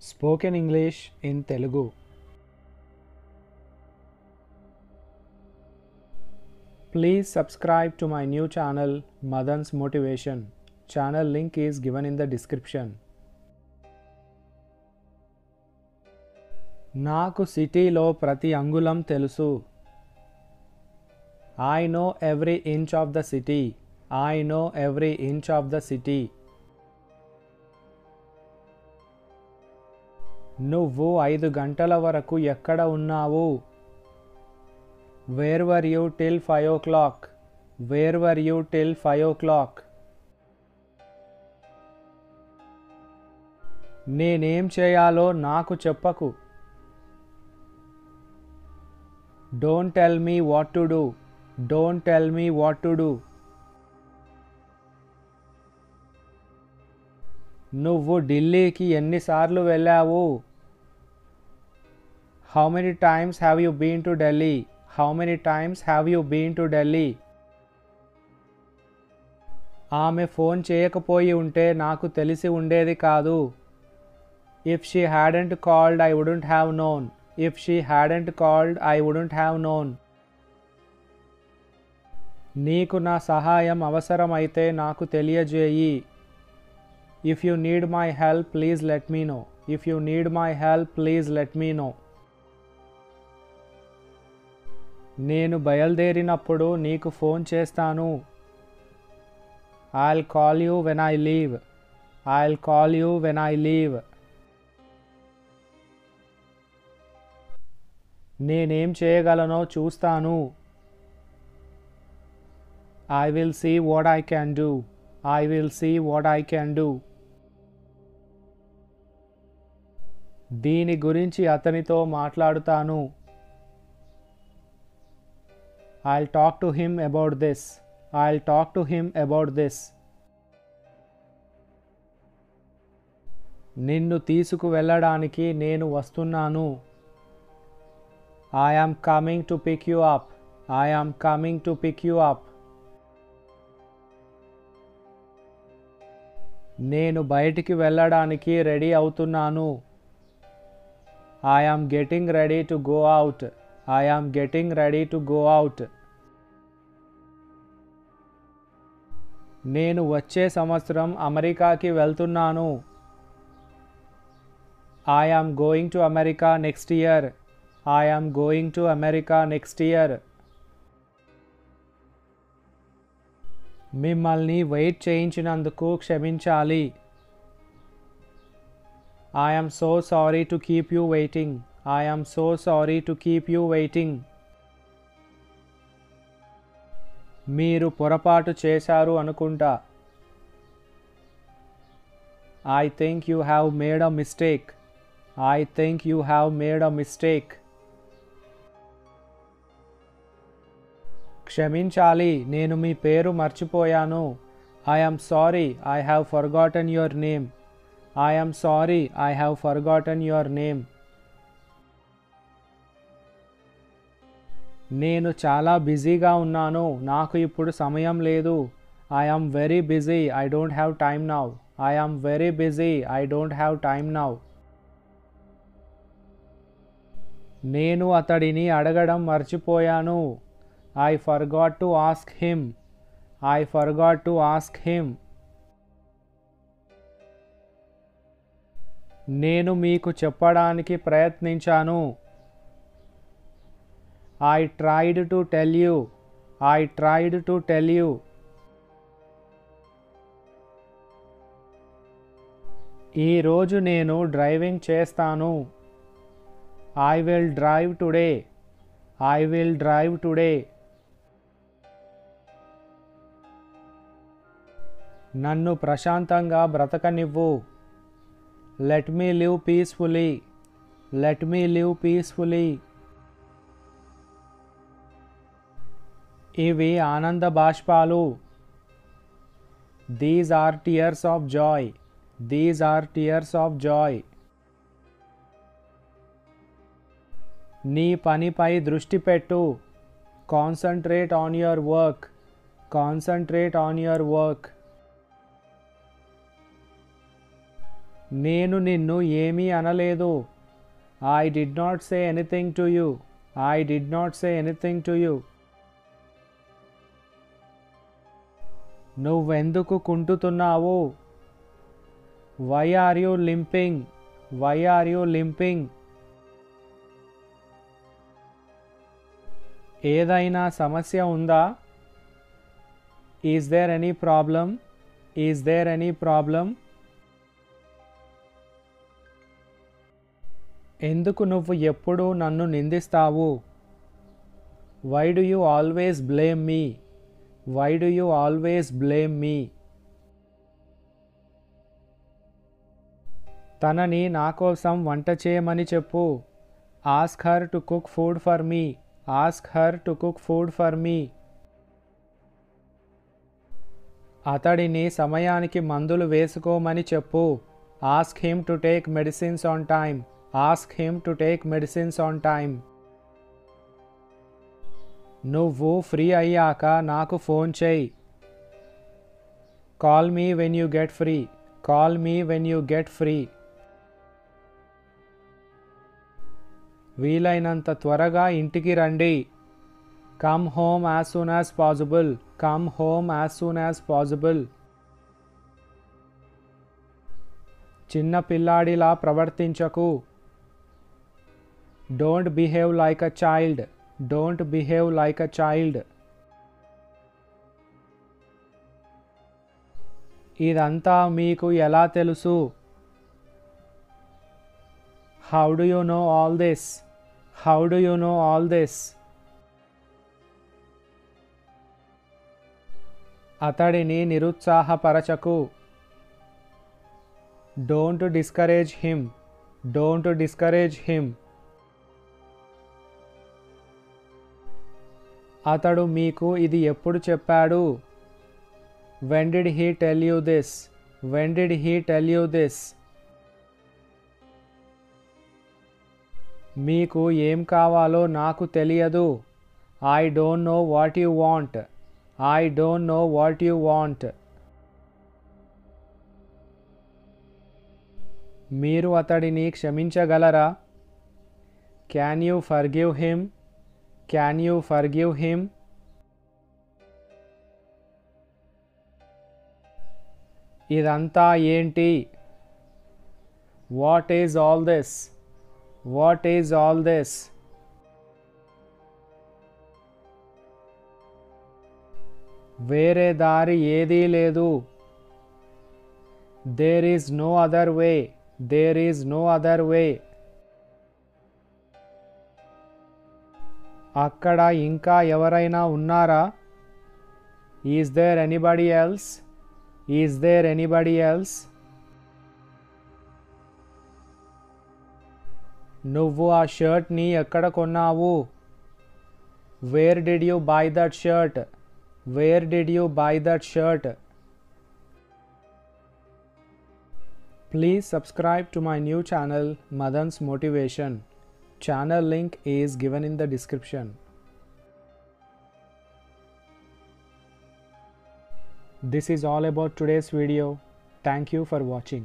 Spoken English in Telugu. Please subscribe to my new channel Madan's Motivation. Channel link is given in the description. నాకు సిటీలో ప్రతి అంగుళం తెలుసు. I know every inch of the city. I know every inch of the city. నువ్వు 5 గంటల వరకు ఎక్కడ ఉన్నావు? Where were you till 5 o'clock? Where were you till 5 o'clock? నేనేం చేయాలో నాకు చెప్పకు. Don't tell me what to do. Don't tell me what to do. నువ్వు ఢిల్లీకి ఎన్నిసార్లు వెళ్ళావు? How many times have you been to Delhi? How many times have you been to Delhi? ఆమె phone చేయకపోయి ఉంటే నాకు తెలిసి ఉండేది కాదు. If she hadn't called, I wouldn't have known. If she hadn't called, I wouldn't have known. నీకు నా సహాయం అవసరమైతే నాకు తెలియజేయి. If you need my help, please let me know. If you need my help, please let me know. నేను బయలుదేరినప్పుడు నీకు phone చేస్తాను. I'll call you when I leave. I'll call you when I leave. నేనేం చేయగలనో చూస్తాను. I will see what I can do. I will see what I can do. దీని గురించి అతనితో మాట్లాడుతాను. I'll talk to him about this. I'll talk to him about this. నిన్ను తీసుకువెళ్ళడానికి నేను వస్తున్నాను. I am coming to pick you up. I am coming to pick you up. నేను బయటికి వెళ్ళడానికి రెడీ అవుతున్నాను. I am getting ready to go out. I am getting ready to go out. నేను వచ్చే సంవత్సరం అమెరికాకి వెళ్తున్నాను. I am going to America next year. I am going to America next year. మిమ్మల్ని వెయిట్ చేయించినందుకు క్షమించాలి. I am so sorry to keep you waiting. I am so sorry to keep you waiting. మీరు పొరపాటు చేశారు అనుకుంటా. I think you have made a mistake. I think you have made a mistake. క్షమించాలి, నేను మీ పేరు మర్చిపోయాను. I am sorry, I have forgotten your name. I am sorry, I have forgotten your name. నేను చాలా బిజీగా ఉన్నాను, నాకు ఇప్పుడు సమయం లేదు. I am very busy, I don't have time now. I am very busy, I don't have time now. నేను అతడిని అడగడం మర్చిపోయాను. I forgot to ask him. I forgot to ask him. నేను మీకు చెప్పడానికి ప్రయత్నించాను. I tried to tell you. I tried to tell you. ఈ రోజు నేను డ్రైవింగ్ చేస్తాను. I will drive today. I will drive today. నన్ను ప్రశాంతంగా బ్రతకనివ్వు. Let me live peacefully. Let me live peacefully. ఇవి ఆనంద బాష్పాలు. These are tears of joy. These are tears of joy. నీ పనిపై దృష్టి పెట్టు. Concentrate on your work. Concentrate on your work. నేను నిన్ను ఏమీ అనలేదు. I did not say anything to you. I did not say anything to you. నువ్వెందుకు కుంటుతున్నావు? Why are you limping? Why are you limping? ఏదైనా సమస్య ఉందా? Is there any problem? Is there any problem? ఎందుకు నువ్వు ఎప్పుడూ నన్ను నిందిస్తావు? Why do you always blame me? Why do you always blame me? తనని నా కోసం వంట చేయమని చెప్పు. Ask her to cook food for me. Ask her to cook food for me. అతడిని సమయానికి మందులు వేసుకోమని చెప్పు. Ask him to take medicines on time. Ask him to take medicines on time. నువ్వు ఫ్రీ అయ్యాక నాకు ఫోన్ చేయి. Call me when you get free. Call me when you get free. వీలైనంత త్వరగా ఇంటికి రండి. Come home as soon as possible. Come home as soon as possible. చిన్న పిల్లాడిలా ప్రవర్తించకు. Don't behave like a child. Don't behave like a child. ఇదంతా మీకు ఎలా తెలుసు? How do you know all this? How do you know all this? అతడిని నిరుత్సాహపరచకు. Don't discourage him. Don't discourage him. అతడు మీకు ఇది ఎప్పుడు చెప్పాడు? When did he tell you this? When did he tell you this? మీకు ఏం కావాలో నాకు తెలియదు. I don't know what you want. I don't know what you want. మీరు అతడిని క్షమించగలరా? Can you forgive him? Can you forgive him? ఇదంతా ఏంటి? What is all this? What is all this? వేరే దారి ఏదీ లేదు. There is no other way. There is no other way. అక్కడ ఇంకా ఎవరైనా ఉన్నారా? Is there anybody else? Is there anybody else? నువ్వు ఆ షర్ట్ని ఎక్కడ కొన్నావు? Where did you buy that shirt? Where did you buy that shirt? Please subscribe to my new channel Madan's Motivation. Channel link is given in the description. This is all about today's video. Thank you for watching.